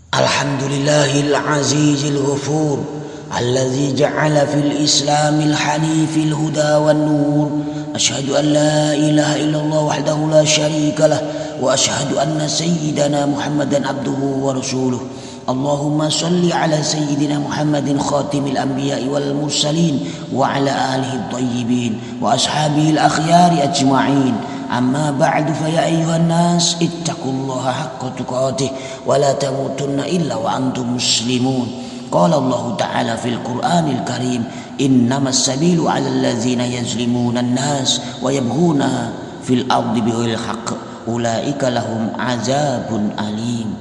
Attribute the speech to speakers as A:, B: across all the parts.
A: Alhamdulillahil azizil ghafur alladzi ja'ala fil islamil hanifil huda wan nur. Asyhadu an la ilaha illallah wahdahu la syarika lah wa asyhadu anna sayyidana Muhammadan abduhu wa rasuluh. Allahumma salli ala sayyidina Muhammadin khatimil anbiya'i wal mursalin wa ala alihi thayyibin wa ashabihi al akhyari ajma'in. Amma ba'du fa ya ayyuhan nas ittaqullaha haqqa tuqatih wa la tamutunna illa wa antum muslimun. Qala Allah ta'ala fil Qur'anil Karim, innamas sabilu 'alal ladzina yazlimuna an-nas wa yabghuna fil ardi bighairi haqq ulaika lahum 'adzabun alim.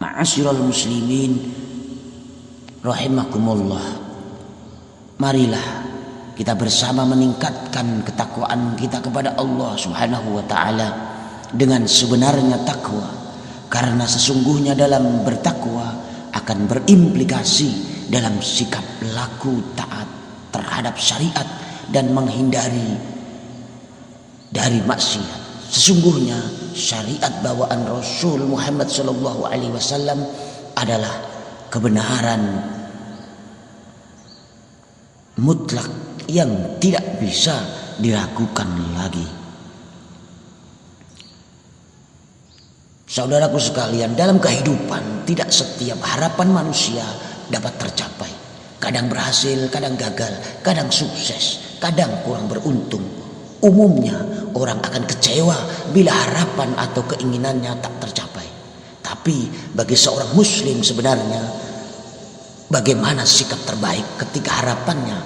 A: Ma'asyiral muslimin rahimakumullah. Marilah kita bersama meningkatkan ketakwaan kita kepada Allah Subhanahu wa taala dengan sebenarnya takwa, karena sesungguhnya dalam bertakwa akan berimplikasi dalam sikap laku taat terhadap syariat dan menghindari dari maksiat. Sesungguhnya syariat bawaan Rasul Muhammad sallallahu alaihi wasallam adalah kebenaran mutlak yang tidak bisa diragukan lagi. Saudaraku sekalian, dalam kehidupan tidak setiap harapan manusia dapat tercapai. Kadang berhasil, kadang gagal, kadang sukses, kadang kurang beruntung. Umumnya orang akan kecewa bila harapan atau keinginannya tak tercapai. Tapi bagi seorang muslim sebenarnya, bagaimana sikap terbaik ketika harapannya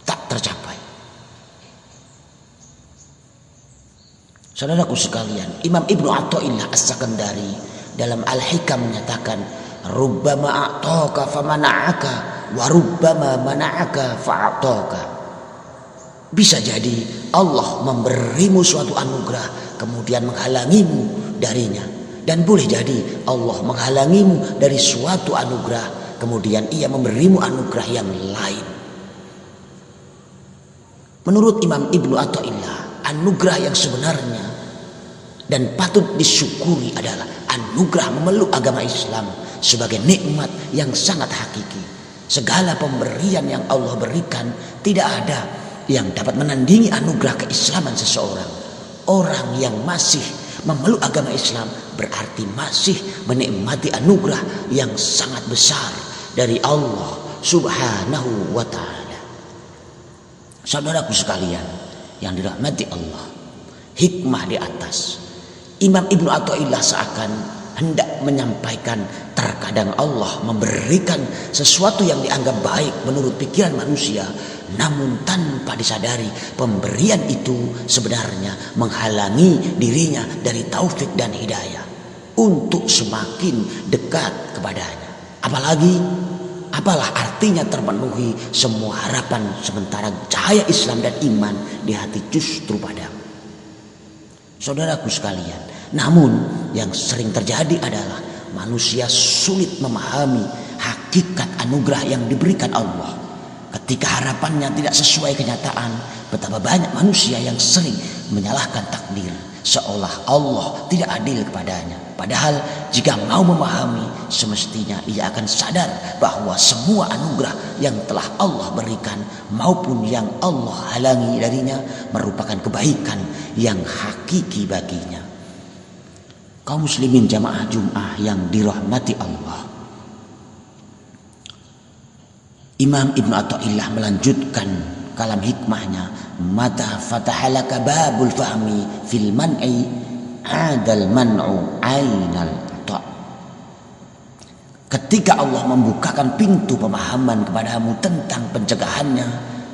A: tak tercapai? Saudaraku sekalian, Imam Ibnu Athaillah As-Sakandari dalam Al-Hikam menyatakan, rubbama a'taka famana'aka wa rubbama mana'aka fa'ataka. Bisa jadi Allah memberimu suatu anugerah kemudian menghalangimu darinya, dan boleh jadi Allah menghalangimu dari suatu anugerah kemudian ia memberimu anugerah yang lain. Menurut Imam Ibnu Athaillah, anugerah yang sebenarnya dan patut disyukuri adalah anugerah memeluk agama Islam sebagai nikmat yang sangat hakiki. Segala pemberian yang Allah berikan tidak ada yang dapat menandingi anugerah keislaman seseorang. Orang yang masih memeluk agama Islam berarti masih menikmati anugerah yang sangat besar dari Allah Subhanahu wa ta'ala. Saudaraku sekalian yang dirahmati Allah, hikmah di atas, Imam Ibnu Athaillah seakan hendak menyampaikan terkadang Allah memberikan sesuatu yang dianggap baik menurut pikiran manusia, namun tanpa disadari pemberian itu sebenarnya menghalangi dirinya dari taufik dan hidayah untuk semakin dekat kepadanya. Apalah artinya terpenuhi semua harapan sementara cahaya Islam dan iman di hati justru padam. Saudaraku sekalian, namun yang sering terjadi adalah manusia sulit memahami hakikat anugerah yang diberikan Allah. Ketika harapannya tidak sesuai kenyataan, betapa banyak manusia yang sering menyalahkan takdir, seolah Allah tidak adil kepadanya. Padahal jika mau memahami, semestinya ia akan sadar bahwa semua anugerah yang telah Allah berikan maupun yang Allah halangi darinya merupakan kebaikan yang hakiki baginya. Kaum muslimin jamaah Jum'ah yang dirahmati Allah, Imam Ibnu Athaillah melanjutkan kalam hikmahnya, mata fatahalaka babul fahmi fil man'i adal man'u ainal ta'. Ketika Allah membukakan pintu pemahaman kepadamu tentang pencegahannya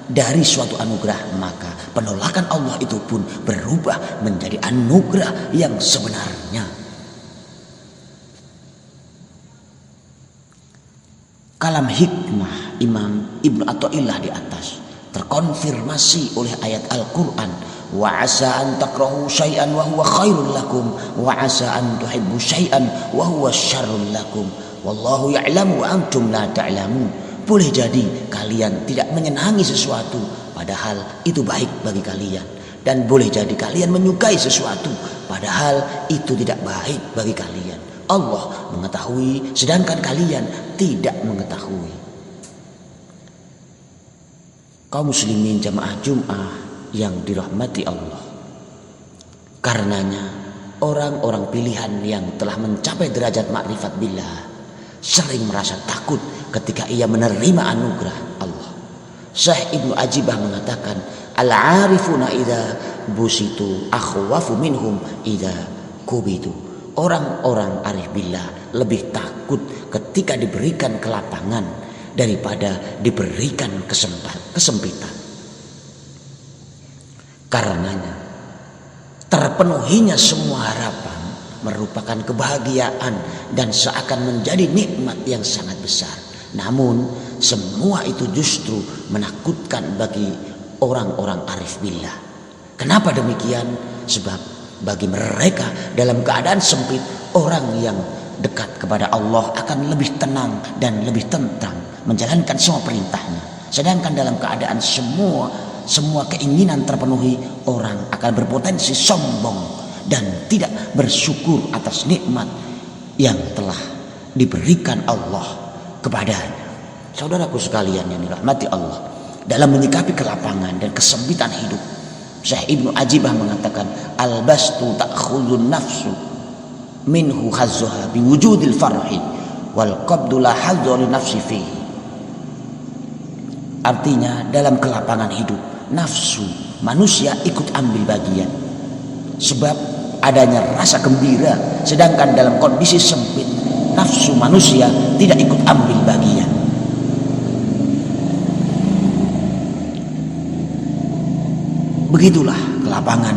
A: dari suatu anugerah, maka penolakan Allah itu pun berubah menjadi anugerah yang sebenarnya. Kalam hikmah Imam Ibnu Athaillah di atas terkonfirmasi oleh ayat Al-Quran, wa asa an takrahu syai'an wa huwa khairul lakum wa asa an tuhibbu syai'an wa huwa syarrul lakum wallahu ya'lamu wa antum la ta'lamun. Boleh jadi kalian tidak menyenangi sesuatu padahal itu baik bagi kalian, dan boleh jadi kalian menyukai sesuatu padahal itu tidak baik bagi kalian. Allah mengetahui sedangkan kalian tidak mengetahui. Kaum muslimin jamaah Jum'ah yang dirahmati Allah, karenanya orang-orang pilihan yang telah mencapai derajat makrifat billah sering merasa takut ketika ia menerima anugerah Allah. Syekh Ibnu Ajibah mengatakan, al-arifuna idza busitu akhwafu minhum idza kubitu. Orang-orang arif billah lebih takut ketika diberikan kelapangan daripada diberikan kesempitan. Karenanya terpenuhinya semua harapan merupakan kebahagiaan dan seakan menjadi nikmat yang sangat besar. Namun semua itu justru menakutkan bagi orang-orang arif billah. Kenapa demikian? Sebab bagi mereka dalam keadaan sempit, orang yang dekat kepada Allah akan lebih tenang dan lebih tentram menjalankan semua perintahnya. Sedangkan dalam keadaan semua keinginan terpenuhi, orang akan berpotensi sombong dan tidak bersyukur atas nikmat yang telah diberikan Allah kepadanya. Saudaraku sekalian yang dirahmati Allah, dalam menyikapi kelapangan dan kesempitan hidup, Syekh Ibnu Ajibah mengatakan, al-bastu ta'khudun nafsu minhu hazzuha biwujudil farhi wal qabdu la hazzha li nafsi fihi. Artinya dalam kelapangan hidup, nafsu manusia ikut ambil bagian sebab adanya rasa gembira, sedangkan dalam kondisi sempit nafsu manusia tidak ikut ambil bagian. Begitulah kelapangan,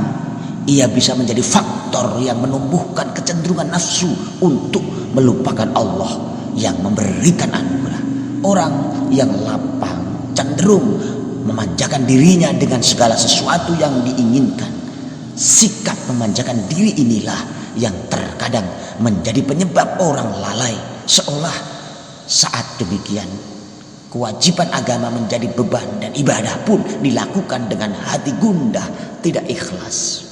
A: ia bisa menjadi faktor yang menumbuhkan kecenderungan nafsu untuk melupakan Allah yang memberikan anugerah. Orang yang lapang cenderung memanjakan dirinya dengan segala sesuatu yang diinginkan. Sikap memanjakan diri inilah yang terkadang menjadi penyebab orang lalai, seolah saat demikian kewajiban agama menjadi beban dan ibadah pun dilakukan dengan hati gundah, tidak ikhlas.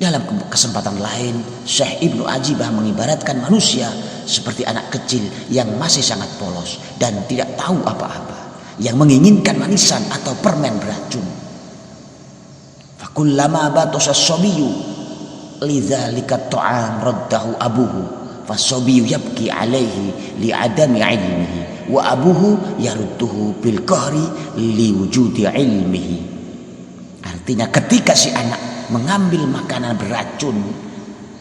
A: Dalam kesempatan lain, Syekh Ibnu Ajibah mengibaratkan manusia seperti anak kecil yang masih sangat polos dan tidak tahu apa-apa, yang menginginkan manisan atau permen beracun. Fakullama batasa as-sabiyyu lidzalika ta'am raddahu abuhu fasabiyu yabki alaihi li'adami ilmihi wa abuhu yarudduhu bil qahri liwujudi ilmihi. Artinya ketika si anak mengambil makanan beracun,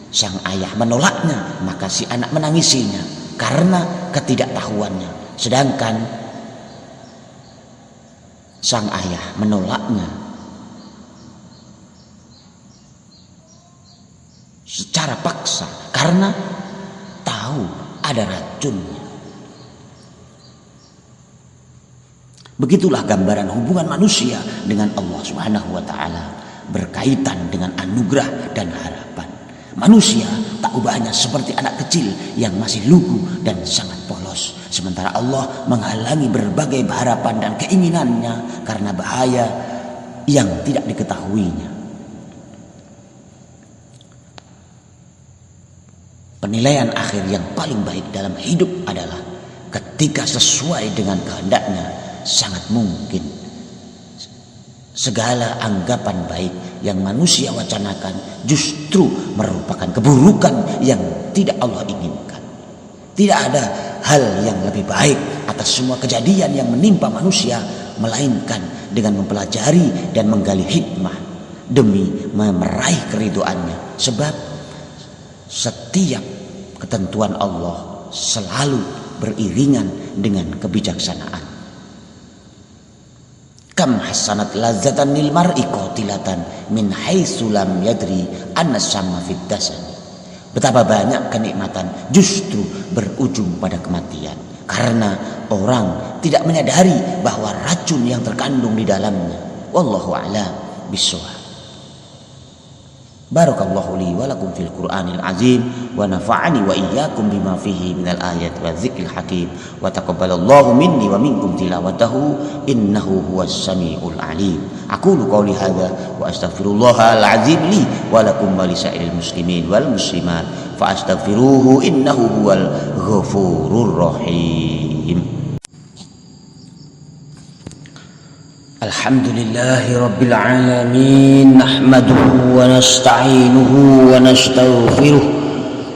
A: sang ayah menolaknya, maka si anak menangisinya karena ketidaktahuannya. Sedangkan sang ayah menolaknya secara paksa karena tahu ada racunnya. Begitulah gambaran hubungan manusia dengan Allah Subhanahu wa taala berkaitan dengan anugerah dan harapan. Manusia tak ubahnya seperti anak kecil yang masih lugu dan sangat polos, sementara Allah menghalangi berbagai harapan dan keinginannya karena bahaya yang tidak diketahuinya. Penilaian akhir yang paling baik dalam hidup adalah ketika sesuai dengan kehendaknya. Sangat mungkin segala anggapan baik yang manusia wacanakan justru merupakan keburukan yang tidak Allah inginkan. Tidak ada hal yang lebih baik atas semua kejadian yang menimpa manusia melainkan dengan mempelajari dan menggali hikmah demi meraih keridhoannya. Sebab setiap ketentuan Allah selalu beriringan dengan kebijaksanaan. Kam hasanat lazatan lil mar'i qatilatan min haitsu lam yadri anna syamma fid dasan. Betapa banyak kenikmatan justru berujung pada kematian karena orang tidak menyadari bahwa racun yang terkandung di dalamnya. Wallahu a'lam bishawab. Barakallahu li wa lakum fil Qur'anil azim wa nafa'ani wa iyyakum bima fihi minal ayat wa dzikril hakim wa taqabbalallahu minni wa minkum tilawatahu innahu huwas samiul alim. Aqulu qouli hadza wa astaghfirullahal azim li wa lakum wa lisairil muslimin wal muslimat fa astaghfiruhu innahu huwal ghafurur rahim. Alhamdulillahi rabbil alamin, nahmaduhu wa nasta'inuhu wa nastaghfiruh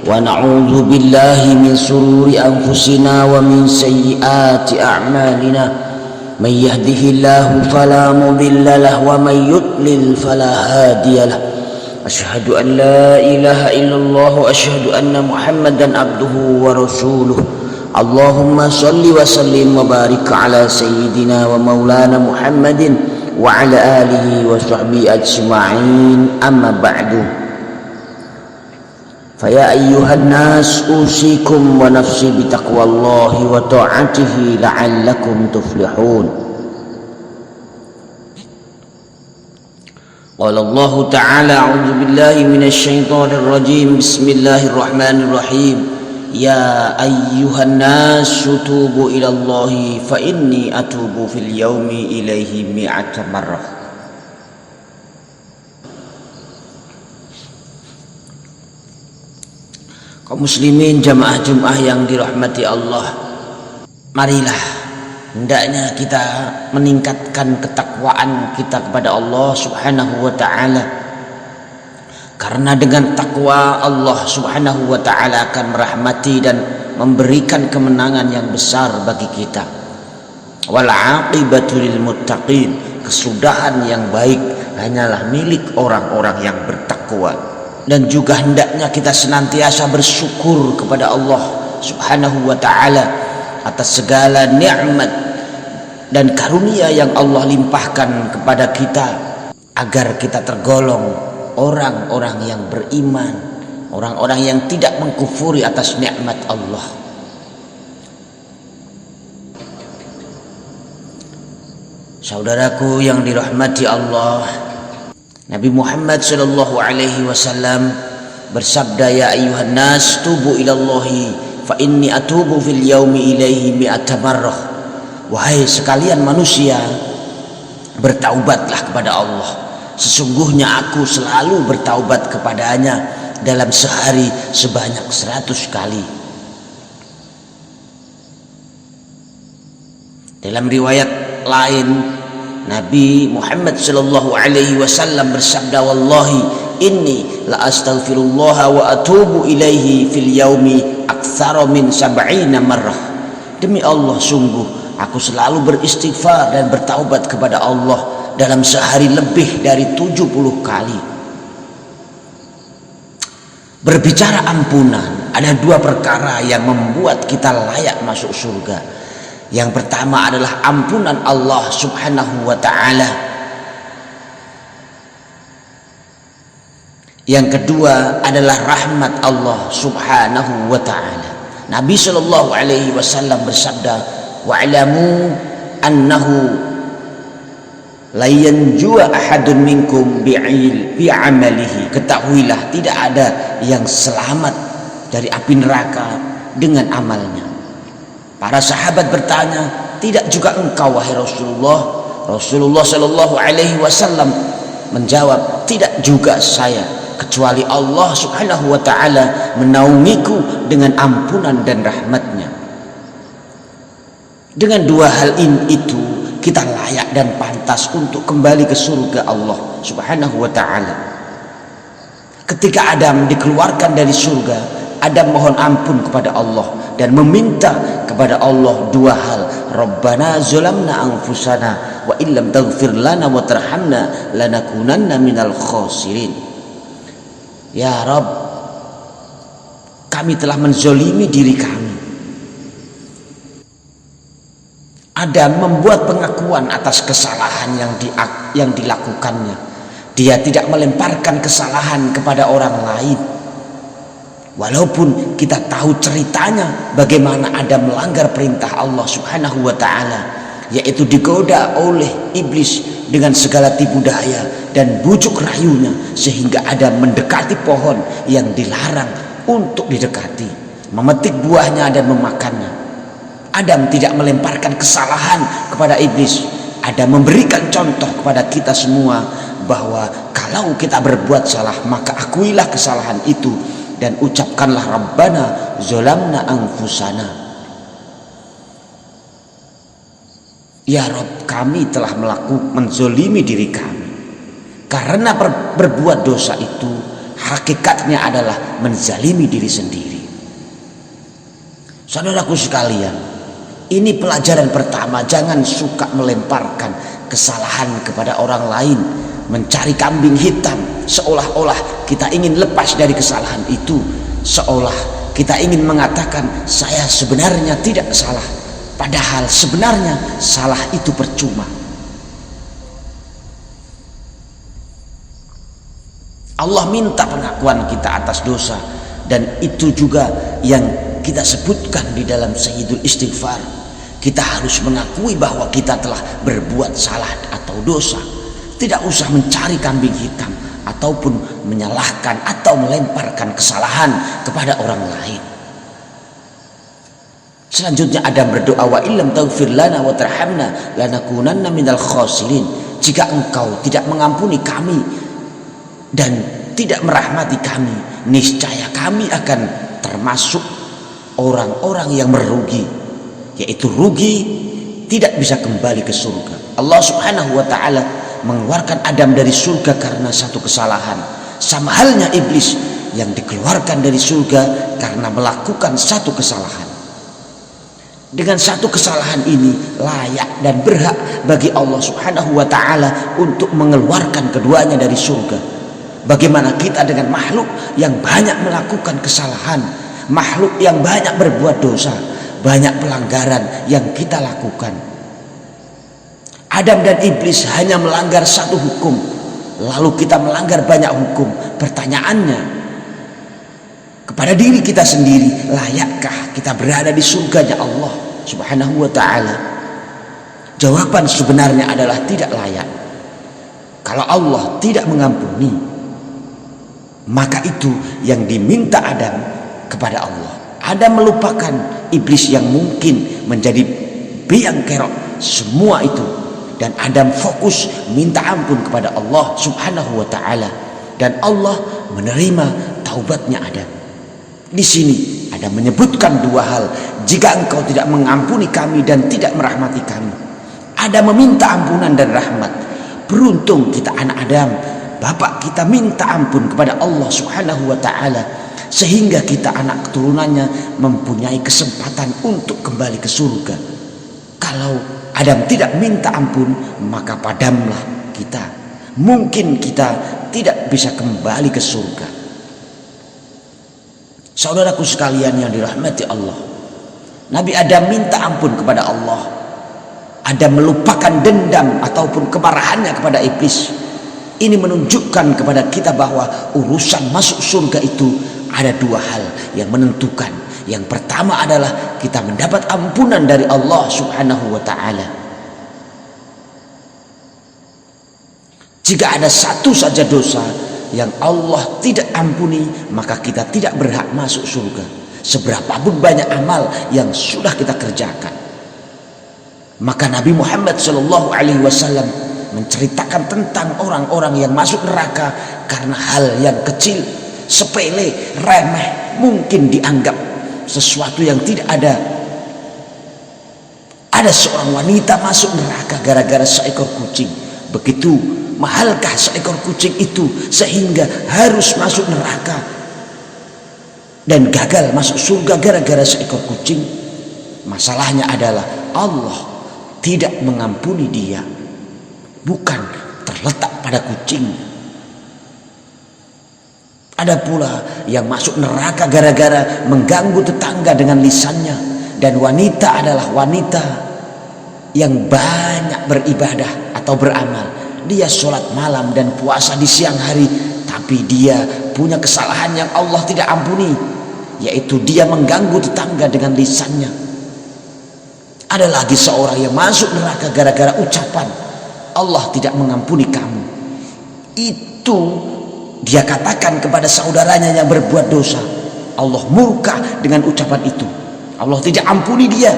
A: wa na'udzu billahi min sururi anfusina wa min sayyiati a'malina. May yahdihillahu fala mudilla lahu wa may yudlil fala hadiya lahu. Asyhadu an la ilaha illallah wa asyhadu anna Muhammadan abduhu wa rasuluh. Allahumma salli wa sallim wa barik ala sayyidina wa maulana Muhammadin wa ala alihi wa sahbihi ajma'in, amma ba'du. Faya ayyuhan nas usikum wa nafsi bitaqwallahi wa ta'atihi la'allakum tuflihun. Qala Allah ta'ala a'udzu billahi minasy syaithanir rajim. Bismillahirrahmanirrahim. Ya ayyuhan nasu tubu ilallahi fa inni atubu fil yaumi ilaihi mi'ata marrah. Kaum muslimin jamaah Jumat yang dirahmati Allah, marilah hendaknya kita meningkatkan ketakwaan kita kepada Allah Subhanahu wa ta'ala. Karena dengan takwa Allah Subhanahu wa ta'ala akan merahmati dan memberikan kemenangan yang besar bagi kita. Wal aqibatu lil muttaqin, kesudahan yang baik hanyalah milik orang-orang yang bertakwa. Dan juga hendaknya kita senantiasa bersyukur kepada Allah Subhanahu wa ta'ala atas segala nikmat dan karunia yang Allah limpahkan kepada kita, agar kita tergolong orang-orang yang beriman, orang-orang yang tidak mengkufuri atas nikmat Allah. Saudaraku yang dirahmati Allah, Nabi Muhammad sallallahu alaihi wasallam bersabda, ya ayyuhan nas tubu ilallahi fa inni atubu fil yaumi ilaihi mi'ata marrah. Wahai sekalian manusia, bertaubatlah kepada Allah. Sesungguhnya aku selalu bertaubat kepadanya dalam sehari sebanyak 100 kali. Dalam riwayat lain, Nabi Muhammad sallallahu alaihi wasallam bersabda, wallahi inni la astaghfirullah wa atubu ilaihi fil yaumi aktsara min 70 marrah. Demi Allah, sungguh aku selalu beristighfar dan bertaubat kepada Allah dalam sehari lebih dari 70 kali. Berbicara ampunan, ada 2 perkara yang membuat kita layak masuk surga. Yang pertama adalah ampunan Allah Subhanahu wa ta'ala. Yang kedua adalah rahmat Allah Subhanahu wa ta'ala. Nabi sallallahu alaihi wasallam bersabda, wa'lamu annahu la yanjua ahadun minkum bi'amalihi. Ketahuilah tidak ada yang selamat dari api neraka dengan amalnya. Para sahabat bertanya, tidak juga engkau wahai Rasulullah? Rasulullah sallallahu alaihi wasallam menjawab, tidak juga saya, kecuali Allah Subhanahu wa ta'ala menaungiku dengan ampunan dan rahmatnya. Dengan 2 hal itu kita layak dan pantas untuk kembali ke surga Allah Subhanahu wa ta'ala. Ketika Adam dikeluarkan dari surga, Adam mohon ampun kepada Allah dan meminta kepada Allah 2 hal. Rabbana zalamna anfusana wa illam taghfir lana wa tarhamna lanakunanna minal khasirin. Ya Rabb, kami telah menzolimi diri kami. Adam membuat pengakuan atas kesalahan yang dilakukannya. Dia tidak melemparkan kesalahan kepada orang lain. Walaupun kita tahu ceritanya bagaimana Adam melanggar perintah Allah Subhanahu wa ta'ala, yaitu digoda oleh iblis dengan segala tipu daya dan bujuk rayunya, sehingga Adam mendekati pohon yang dilarang untuk didekati, memetik buahnya dan memakannya. Adam tidak melemparkan kesalahan kepada iblis. Adam memberikan contoh kepada kita semua bahwa kalau kita berbuat salah, maka akuilah kesalahan itu dan ucapkanlah Rabbana zolamna anfusana. Ya Rabb, kami telah menzolimi diri kami. Karena berbuat dosa itu hakikatnya adalah menzalimi diri sendiri. Saudaraku sekalian, ini pelajaran pertama. Jangan suka melemparkan kesalahan kepada orang lain, mencari kambing hitam, seolah-olah kita ingin lepas dari kesalahan itu, seolah kita ingin mengatakan saya sebenarnya tidak salah, padahal sebenarnya salah itu percuma. Allah minta pengakuan kita atas dosa, dan itu juga yang kita sebutkan di dalam Sayyidul Istighfar. Kita harus mengakui bahwa kita telah berbuat salah atau dosa. Tidak usah mencari kambing hitam ataupun menyalahkan atau melemparkan kesalahan kepada orang lain. Selanjutnya Adam berdoa, wa illam taghfir lana wa tarhamna lanakunanna minal khasirin. Jika engkau tidak mengampuni kami dan tidak merahmati kami, niscaya kami akan termasuk orang-orang yang merugi, yaitu rugi tidak bisa kembali ke surga. Allah Subhanahu wa ta'ala mengeluarkan Adam dari surga karena satu kesalahan. Sama halnya iblis yang dikeluarkan dari surga karena melakukan satu kesalahan. Dengan satu kesalahan ini layak dan berhak bagi Allah Subhanahu wa ta'ala untuk mengeluarkan keduanya dari surga. Bagaimana kita dengan makhluk yang banyak melakukan kesalahan, makhluk yang banyak berbuat dosa, banyak pelanggaran yang kita lakukan. Adam dan iblis hanya melanggar satu hukum, lalu kita melanggar banyak hukum. Pertanyaannya kepada diri kita sendiri, layakkah kita berada di surganya Allah Subhanahu wa ta'ala? Jawaban sebenarnya adalah tidak layak. Kalau Allah tidak mengampuni, maka itu yang diminta Adam kepada Allah. Adam melupakan iblis yang mungkin menjadi biang kerok semua itu, dan Adam fokus minta ampun kepada Allah Subhanahu wa ta'ala, dan Allah menerima taubatnya Adam. Di sini Adam menyebutkan dua hal. Jika engkau tidak mengampuni kami dan tidak merahmati kami, Adam meminta ampunan dan rahmat. Beruntung kita anak Adam, bapak kita minta ampun kepada Allah Subhanahu wa ta'ala, sehingga kita anak keturunannya mempunyai kesempatan untuk kembali ke surga. Kalau Adam tidak minta ampun, maka padamlah kita. Mungkin kita tidak bisa kembali ke surga. Saudaraku sekalian yang dirahmati Allah, Nabi Adam minta ampun kepada Allah. Adam melupakan dendam ataupun kemarahannya kepada iblis. Ini menunjukkan kepada kita bahwa urusan masuk surga itu ada dua hal yang menentukan. Yang pertama adalah kita mendapat ampunan dari Allah Subhanahu wa ta'ala. Jika ada satu saja dosa yang Allah tidak ampuni, maka kita tidak berhak masuk surga, seberapapun banyak amal yang sudah kita kerjakan. Maka Nabi Muhammad SAW menceritakan tentang orang-orang yang masuk neraka karena hal yang kecil, sepele, remeh, mungkin dianggap sesuatu yang tidak ada. Ada seorang wanita masuk neraka gara-gara seekor kucing. Begitu mahalkah seekor kucing itu sehingga harus masuk neraka dan gagal masuk surga gara-gara seekor kucing? Masalahnya adalah Allah tidak mengampuni dia, bukan terletak pada kucing. Ada pula yang masuk neraka gara-gara mengganggu tetangga dengan lisannya. Dan wanita adalah wanita yang banyak beribadah atau beramal. Dia sholat malam dan puasa di siang hari, tapi dia punya kesalahan yang Allah tidak ampuni, yaitu dia mengganggu tetangga dengan lisannya. Ada lagi seorang yang masuk neraka gara-gara ucapan, Allah tidak mengampuni kamu. Itu dia katakan kepada saudaranya yang berbuat dosa, Allah murka dengan ucapan itu. Allah tidak ampuni dia,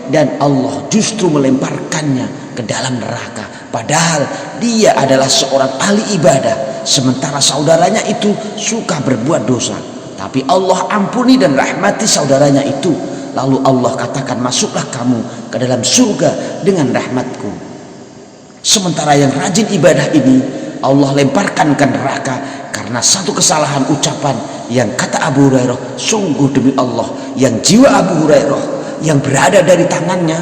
A: dan Allah justru melemparkannya ke dalam neraka. Padahal dia adalah seorang ahli ibadah, sementara saudaranya itu suka berbuat dosa. Tapi Allah ampuni dan rahmati saudaranya itu. Lalu Allah katakan, masuklah kamu ke dalam surga dengan rahmatku. Sementara yang rajin ibadah ini Allah lemparkan ke neraka karena satu kesalahan ucapan yang kata Abu Hurairah, sungguh demi Allah yang jiwa Abu Hurairah yang berada dari tangannya,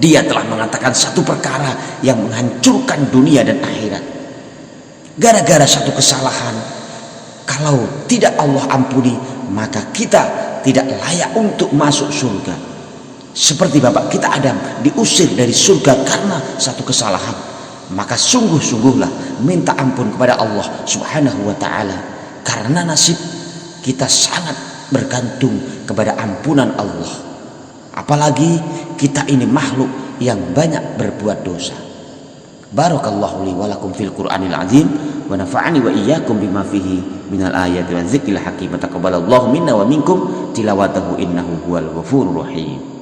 A: dia telah mengatakan satu perkara yang menghancurkan dunia dan akhirat. Gara-gara satu kesalahan, kalau tidak Allah ampuni, maka kita tidak layak untuk masuk surga. Seperti bapak kita Adam diusir dari surga karena satu kesalahan, maka sungguh-sungguhlah minta ampun kepada Allah Subhanahu wa ta'ala, karena nasib kita sangat bergantung kepada ampunan Allah. Apalagi kita ini makhluk yang banyak berbuat dosa. Barakallahu li wa lakum fil Qur'anil azim wa nafa'ani wa iyyakum bima fihi minal ayati wa dzikril hakim. Taqabbalallahu minna wa minkum tilawatahu innahu huwal ghafurur rahim.